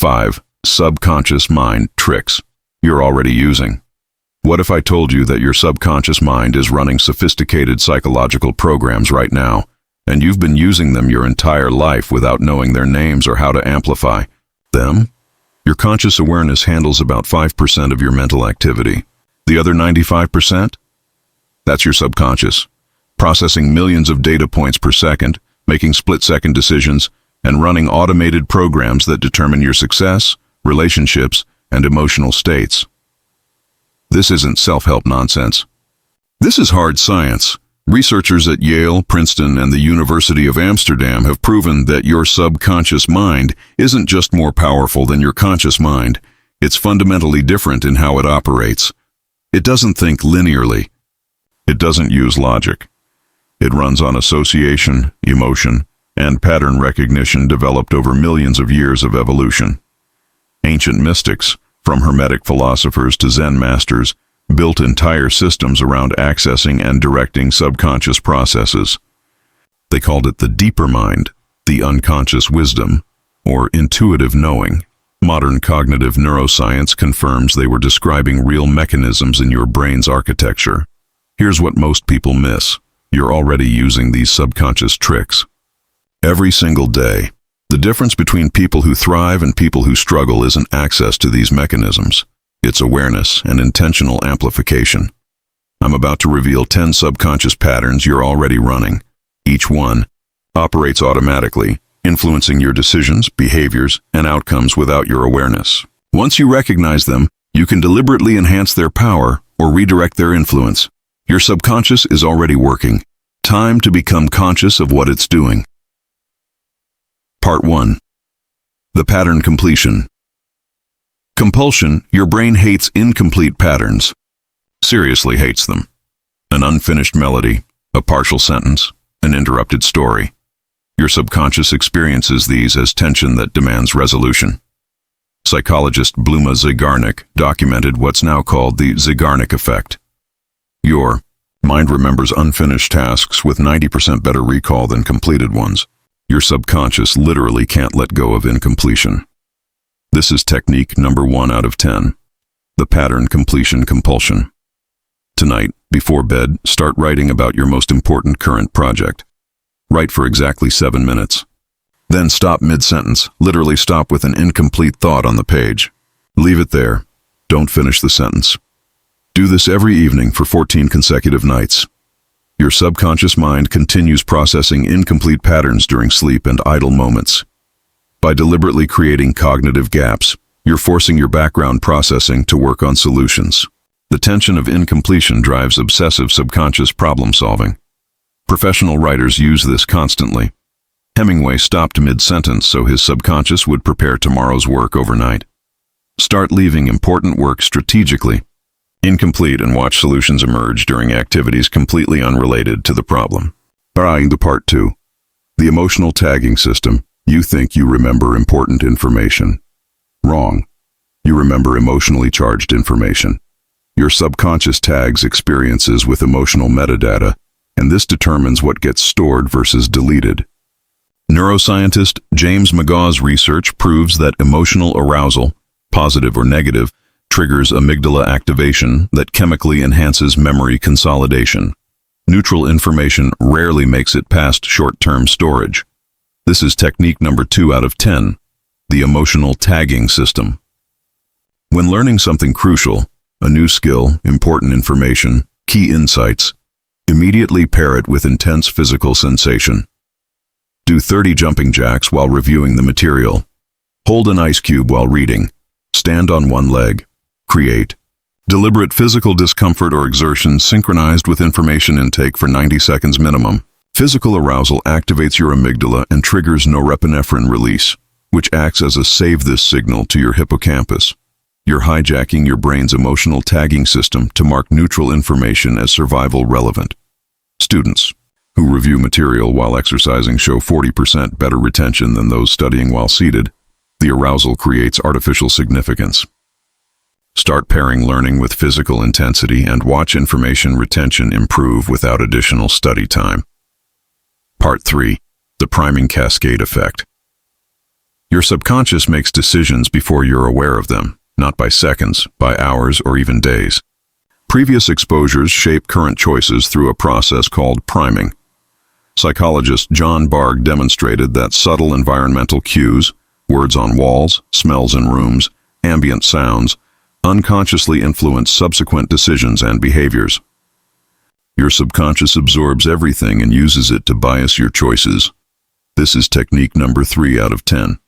5 subconscious mind tricks you're already using. What if I told you that your subconscious mind is running sophisticated psychological programs right now, and you've been using them your entire life without knowing their names or how to amplify them? Your conscious awareness handles about 5% of your mental activity. The other 95%? That's your subconscious, processing millions of data points per second, making split-second decisions, and running automated programs that determine your success, relationships, and emotional states. This isn't self-help nonsense. This is hard science. Researchers at Yale, Princeton, and the University of Amsterdam have proven that your subconscious mind isn't just more powerful than your conscious mind. It's fundamentally different in how it operates. It doesn't think linearly. It doesn't use logic. It runs on association, emotion, and pattern recognition developed over millions of years of evolution. Ancient mystics, from Hermetic philosophers to Zen masters, built entire systems around accessing and directing subconscious processes. They called it the deeper mind, the unconscious wisdom, or intuitive knowing. Modern cognitive neuroscience confirms they were describing real mechanisms in your brain's architecture. Here's what most people miss. You're already using these subconscious tricks every single day. The difference between people who thrive and people who struggle isn't access to these mechanisms. It's awareness and intentional amplification. I'm about to reveal 10 subconscious patterns you're already running. Each one operates automatically, influencing your decisions, behaviors, and outcomes without your awareness. Once you recognize them, you can deliberately enhance their power or redirect their influence. Your subconscious is already working. Time to become conscious of what it's doing. Part 1. The pattern completion. Compulsion, your brain hates incomplete patterns. Seriously hates them. An unfinished melody, a partial sentence, an interrupted story. Your subconscious experiences these as tension that demands resolution. Psychologist Bluma Zygarnik documented what's now called the Zygarnik effect. Your mind remembers unfinished tasks with 90% better recall than completed ones. Your subconscious literally can't let go of incompletion. This is technique number 1 out of 10. The pattern completion compulsion. Tonight, before bed, start writing about your most important current project. Write for exactly 7 minutes. Then stop mid-sentence, literally stop with an incomplete thought on the page. Leave it there. Don't finish the sentence. Do this every evening for 14 consecutive nights. Your subconscious mind continues processing incomplete patterns during sleep and idle moments. By deliberately creating cognitive gaps, you're forcing your background processing to work on solutions. The tension of incompletion drives obsessive subconscious problem solving. Professional writers use this constantly. Hemingway stopped mid-sentence so his subconscious would prepare tomorrow's work overnight. Start leaving important work strategically incomplete and watch solutions emerge during activities completely unrelated to the problem. Part 2. The emotional tagging system. You think you remember important information. Wrong. You remember emotionally charged information. Your subconscious tags experiences with emotional metadata, and this determines what gets stored versus deleted. Neuroscientist James McGaw's research proves that emotional arousal, positive or negative, triggers amygdala activation that chemically enhances memory consolidation. Neutral information rarely makes it past short-term storage. This is technique number 2 out of 10, the emotional tagging system. When learning something crucial, a new skill, important information, key insights, immediately pair it with intense physical sensation. Do 30 jumping jacks while reviewing the material. Hold an ice cube while reading. Stand on one leg. Create. Deliberate physical discomfort or exertion synchronized with information intake for 90 seconds minimum. Physical arousal activates your amygdala and triggers norepinephrine release, which acts as a save this signal to your hippocampus. You're hijacking your brain's emotional tagging system to mark neutral information as survival relevant. Students who review material while exercising show 40% better retention than those studying while seated. The arousal creates artificial significance. Start pairing learning with physical intensity and watch information retention improve without additional study time. Part 3. The priming cascade effect. Your subconscious makes decisions before you're aware of them, not by seconds, by hours, or even days. Previous exposures shape current choices through a process called priming. Psychologist John Bargh demonstrated that subtle environmental cues, words on walls, smells in rooms, ambient sounds, unconsciously influence subsequent decisions and behaviors. Your subconscious absorbs everything and uses it to bias your choices. This is technique number 3 out of 10.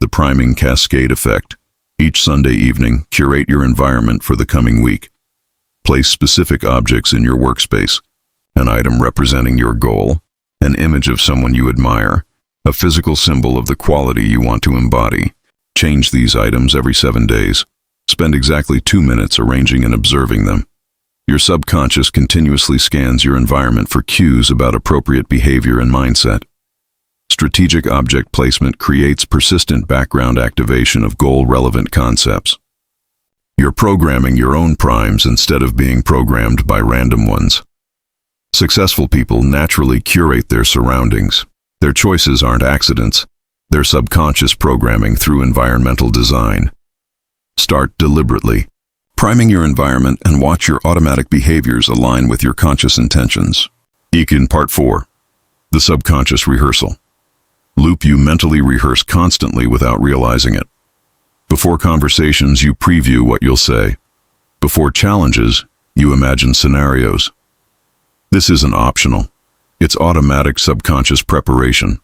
The priming cascade effect. Each Sunday evening, curate your environment for the coming week. Place specific objects in your workspace. An item representing your goal, an image of someone you admire, a physical symbol of the quality you want to embody. Change these items every 7 days. Spend exactly 2 minutes arranging and observing them. Your subconscious continuously scans your environment for cues about appropriate behavior and mindset. Strategic object placement creates persistent background activation of goal-relevant concepts. You're programming your own primes instead of being programmed by random ones. Successful people naturally curate their surroundings. Their choices aren't accidents. They're subconscious programming through environmental design. Start deliberately, priming your environment, and watch your automatic behaviors align with your conscious intentions. In Part 4. The subconscious rehearsal. Loop. You mentally rehearse constantly without realizing it. Before conversations, you preview what you'll say. Before challenges, you imagine scenarios. This isn't optional. It's automatic subconscious preparation.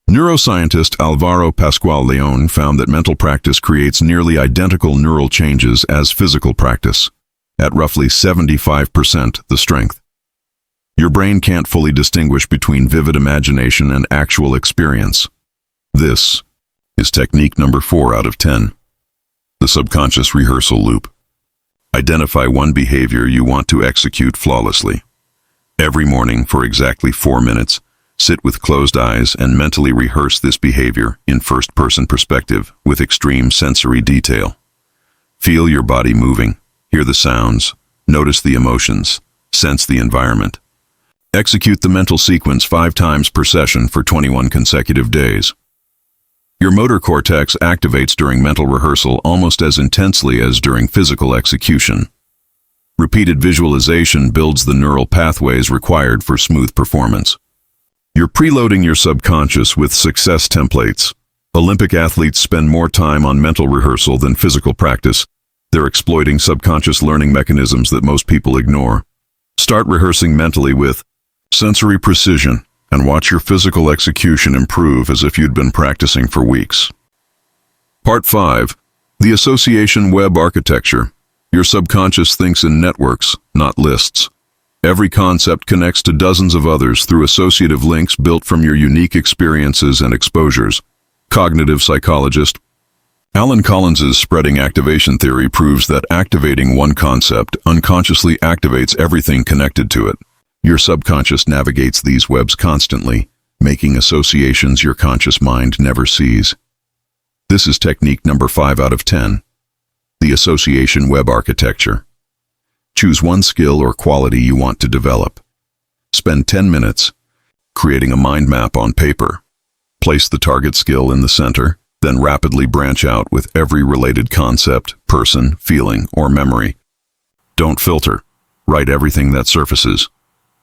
Neuroscientist Alvaro Pascual León found that mental practice creates nearly identical neural changes as physical practice, at roughly 75% the strength. Your brain can't fully distinguish between vivid imagination and actual experience. This is technique number 4 out of 10. The subconscious rehearsal loop. Identify one behavior you want to execute flawlessly. Every morning, for exactly 4 minutes, sit with closed eyes and mentally rehearse this behavior in first-person perspective with extreme sensory detail. Feel your body moving, hear the sounds, notice the emotions, sense the environment. Execute the mental sequence 5 times per session for 21 consecutive days. Your motor cortex activates during mental rehearsal almost as intensely as during physical execution. Repeated visualization builds the neural pathways required for smooth performance. You're preloading your subconscious with success templates. Olympic athletes spend more time on mental rehearsal than physical practice. They're exploiting subconscious learning mechanisms that most people ignore. Start rehearsing mentally with sensory precision and watch your physical execution improve as if you'd been practicing for weeks. Part 5. The association web architecture. Your subconscious thinks in networks, not lists. Every concept connects to dozens of others through associative links built from your unique experiences and exposures. Cognitive psychologist Alan Collins's spreading activation theory proves that activating one concept unconsciously activates everything connected to it. Your subconscious navigates these webs constantly, making associations your conscious mind never sees. This is technique number 5 out of 10. The association web architecture. Choose one skill or quality you want to develop. Spend 10 minutes creating a mind map on paper. Place the target skill in the center, then rapidly branch out with every related concept, person, feeling, or memory. Don't filter. Write everything that surfaces.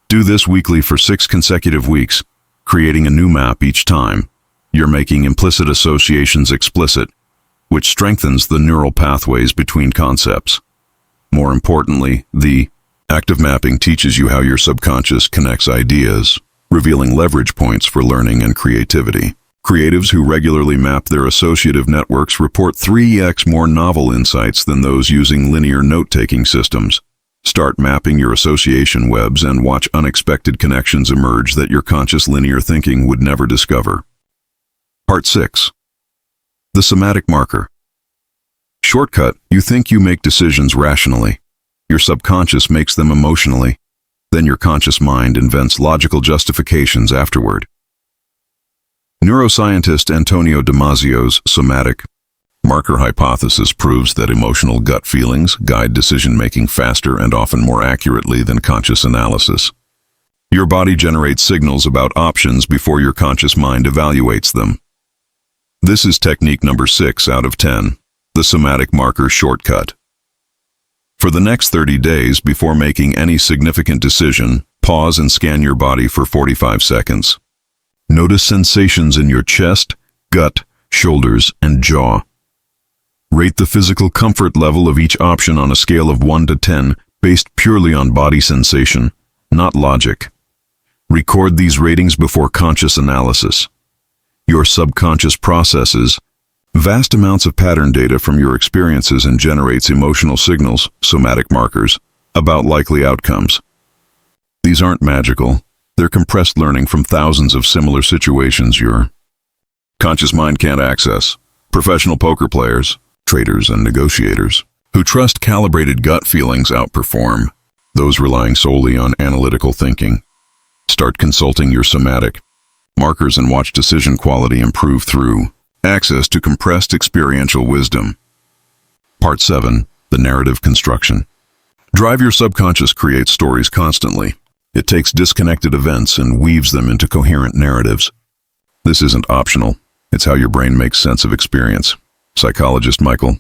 Do this weekly for 6 consecutive weeks, creating a new map each time. You're making implicit associations explicit, which strengthens the neural pathways between concepts. More importantly, the active mapping teaches you how your subconscious connects ideas, revealing leverage points for learning and creativity. Creatives who regularly map their associative networks report 3x more novel insights than those using linear note-taking systems. Start mapping your association webs and watch unexpected connections emerge that your conscious linear thinking would never discover. Part 6. The Somatic Marker Shortcut. You think you make decisions rationally. Your subconscious makes them emotionally. Then your conscious mind invents logical justifications afterward. Neuroscientist Antonio Damasio's Somatic Marker hypothesis proves that emotional gut feelings guide decision-making faster and often more accurately than conscious analysis. Your body generates signals about options before your conscious mind evaluates them. This is technique number 6 out of 10, the Somatic Marker Shortcut. For the next 30 days before making any significant decision, pause and scan your body for 45 seconds. Notice sensations in your chest, gut, shoulders, and jaw. Rate the physical comfort level of each option on a scale of 1 to 10 based purely on body sensation, not logic. Record these ratings before conscious analysis. Your subconscious processes vast amounts of pattern data from your experiences and generates emotional signals, somatic markers, about likely outcomes. These aren't magical. They're compressed learning from thousands of similar situations your conscious mind can't access. Professional poker players, traders, and negotiators who trust calibrated gut feelings outperform those relying solely on analytical thinking. Start consulting your somatic markers and watch decision quality improve through access to compressed experiential wisdom. Part 7. The Narrative Construction. Drive your subconscious creates stories constantly. It takes disconnected events and weaves them into coherent narratives. This isn't optional. It's how your brain makes sense of experience. Psychologist Michael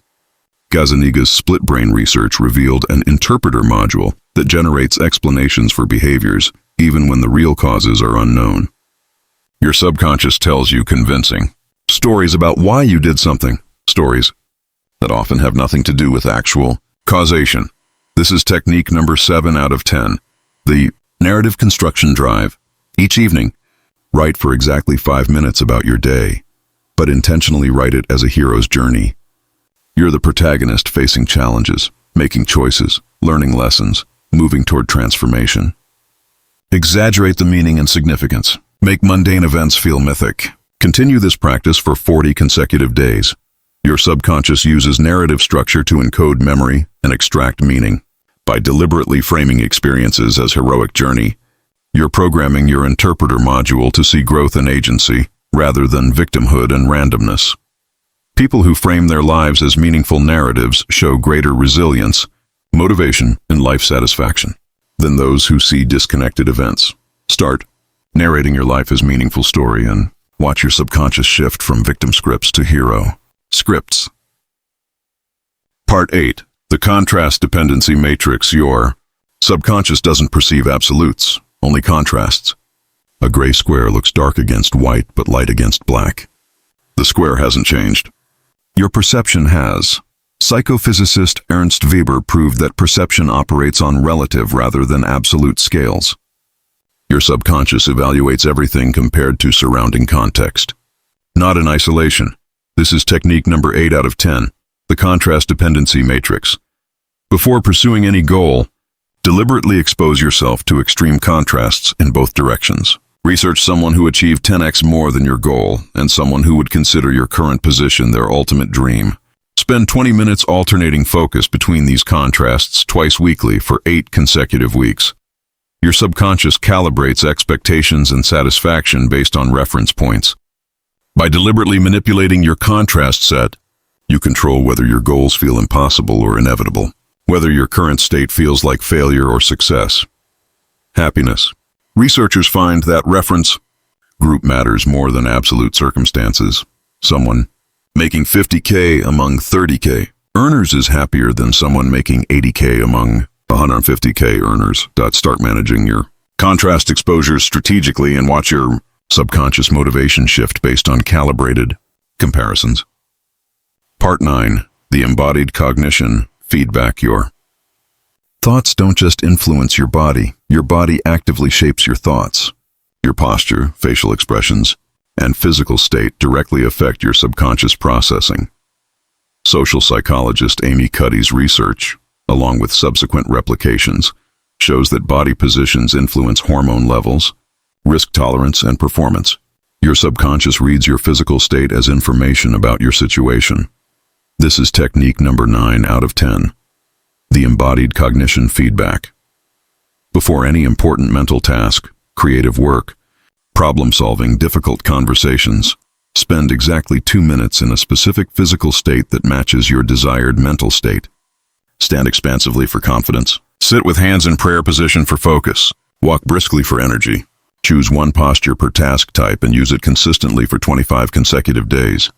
Gazzaniga's split brain research revealed an interpreter module that generates explanations for behaviors even when the real causes are unknown. Your subconscious tells you convincing stories about why you did something, stories that often have nothing to do with actual causation. This is technique number 7 out of 10, the narrative construction drive. Each evening, write for exactly 5 minutes about your day, but intentionally write it as a hero's journey. You're the protagonist facing challenges, making choices, learning lessons, moving toward transformation. Exaggerate the meaning and significance. Make mundane events feel mythic. Continue this practice for 40 consecutive days. Your subconscious uses narrative structure to encode memory and extract meaning. By deliberately framing experiences as heroic journey, you're programming your interpreter module to see growth and agency, rather than victimhood and randomness. People who frame their lives as meaningful narratives show greater resilience, motivation, and life satisfaction than those who see disconnected events. Start narrating your life as meaningful story and watch your subconscious shift from victim scripts to hero scripts. Part 8. The Contrast Dependency Matrix. Your subconscious doesn't perceive absolutes, only contrasts. A gray square looks dark against white but light against black. The square hasn't changed. Your perception has. Psychophysicist Ernst Weber proved that perception operates on relative rather than absolute scales. Your subconscious evaluates everything compared to surrounding context. Not in isolation. This is technique number 8 out of 10, the Contrast Dependency Matrix. Before pursuing any goal, deliberately expose yourself to extreme contrasts in both directions. Research someone who achieved 10x more than your goal and someone who would consider your current position their ultimate dream. Spend 20 minutes alternating focus between these contrasts twice weekly for 8 consecutive weeks. Your subconscious calibrates expectations and satisfaction based on reference points. By deliberately manipulating your contrast set, you control whether your goals feel impossible or inevitable, whether your current state feels like failure or success. Happiness. Researchers find that reference group matters more than absolute circumstances. Someone making 50K among 30K earners is happier than someone making 80K among 150K earners. Start managing your contrast exposures strategically and watch your subconscious motivation shift based on calibrated comparisons. Part 9. The Embodied Cognition Feedback. Your thoughts don't just influence your body actively shapes your thoughts. Your posture, facial expressions, and physical state directly affect your subconscious processing. Social psychologist Amy Cuddy's research, along with subsequent replications, shows that body positions influence hormone levels, risk tolerance, and performance. Your subconscious reads your physical state as information about your situation. This is technique number 9 out of 10. The Embodied Cognition Feedback. Before any important mental task, creative work, problem-solving, difficult conversations, spend exactly 2 minutes in a specific physical state that matches your desired mental state. Stand expansively for confidence. Sit with hands in prayer position for focus. Walk briskly for energy. Choose one posture per task type and use it consistently for 25 consecutive days.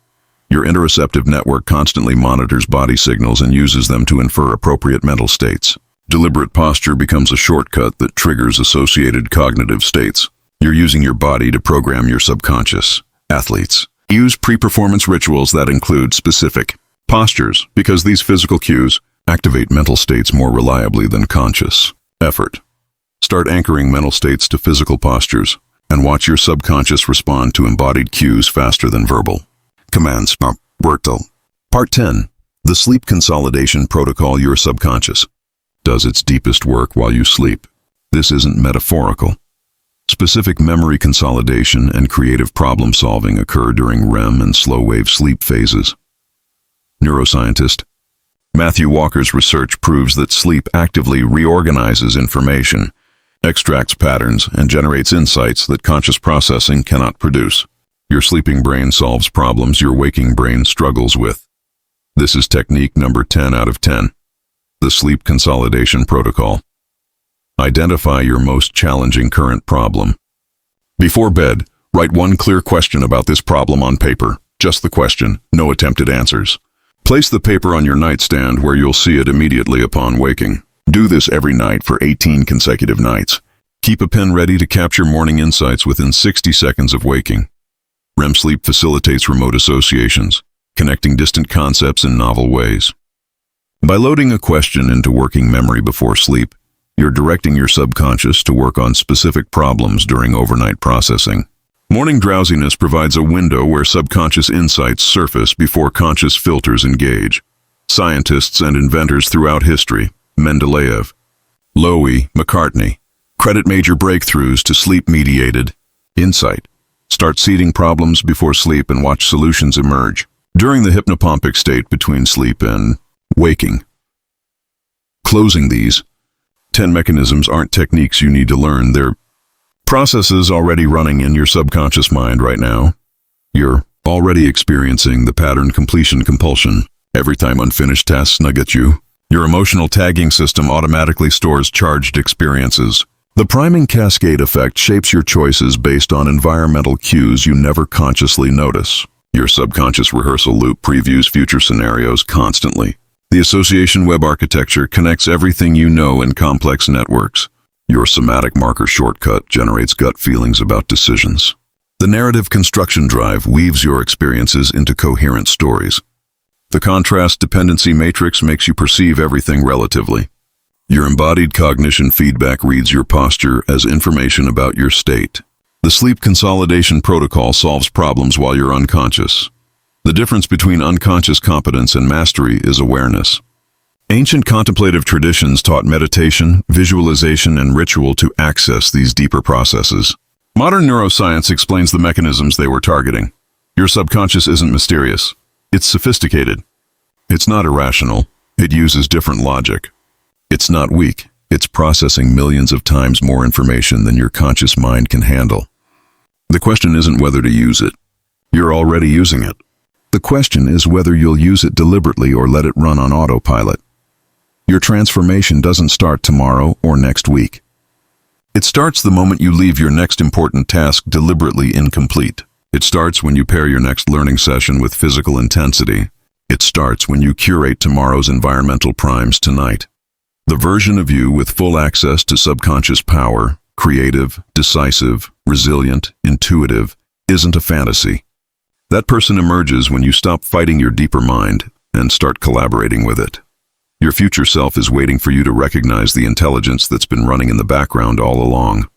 Your interoceptive network constantly monitors body signals and uses them to infer appropriate mental states. Deliberate posture becomes a shortcut that triggers associated cognitive states. You're using your body to program your subconscious. Athletes use pre-performance rituals that include specific postures because these physical cues activate mental states more reliably than conscious effort. Start anchoring mental states to physical postures and watch your subconscious respond to embodied cues faster than verbal commands. Part 10. The Sleep Consolidation Protocol. Your subconscious does its deepest work while you sleep. This isn't metaphorical. Specific memory consolidation and creative problem solving occur during REM and slow-wave sleep phases. Neuroscientist Matthew Walker's research proves that sleep actively reorganizes information, extracts patterns, and generates insights that conscious processing cannot produce. Your sleeping brain solves problems your waking brain struggles with. This is technique number 10 out of 10. The Sleep Consolidation Protocol. Identify your most challenging current problem. Before bed, write one clear question about this problem on paper. Just the question, no attempted answers. Place the paper on your nightstand where you'll see it immediately upon waking. Do this every night for 18 consecutive nights. Keep a pen ready to capture morning insights within 60 seconds of waking. REM sleep facilitates remote associations, connecting distant concepts in novel ways. By loading a question into working memory before sleep, you're directing your subconscious to work on specific problems during overnight processing. Morning drowsiness provides a window where subconscious insights surface before conscious filters engage. Scientists and inventors throughout history, Mendeleev, Lowy, McCartney, credit major breakthroughs to sleep-mediated insight. Start seeding problems before sleep and watch solutions emerge during the hypnopompic state between sleep and waking. Closing these 10 mechanisms aren't techniques you need to learn. They're processes already running in your subconscious mind right now. You're already experiencing the pattern completion compulsion. Every time unfinished tasks nug at you, your emotional tagging system automatically stores charged experiences. The priming cascade effect shapes your choices based on environmental cues you never consciously notice. Your subconscious rehearsal loop previews future scenarios constantly. The association web architecture connects everything you know in complex networks. Your somatic marker shortcut generates gut feelings about decisions. The narrative construction drive weaves your experiences into coherent stories. The contrast dependency matrix makes you perceive everything relatively. Your embodied cognition feedback reads your posture as information about your state. The sleep consolidation protocol solves problems while you're unconscious. The difference between unconscious competence and mastery is awareness. Ancient contemplative traditions taught meditation, visualization, and ritual to access these deeper processes. Modern neuroscience explains the mechanisms they were targeting. Your subconscious isn't mysterious. It's sophisticated. It's not irrational. It uses different logic. It's not weak. It's processing millions of times more information than your conscious mind can handle. The question isn't whether to use it. You're already using it. The question is whether you'll use it deliberately or let it run on autopilot. Your transformation doesn't start tomorrow or next week. It starts the moment you leave your next important task deliberately incomplete. It starts when you pair your next learning session with physical intensity. It starts when you curate tomorrow's environmental primes tonight. The version of you with full access to subconscious power, creative, decisive, resilient, intuitive, isn't a fantasy. That person emerges when you stop fighting your deeper mind and start collaborating with it. Your future self is waiting for you to recognize the intelligence that's been running in the background all along.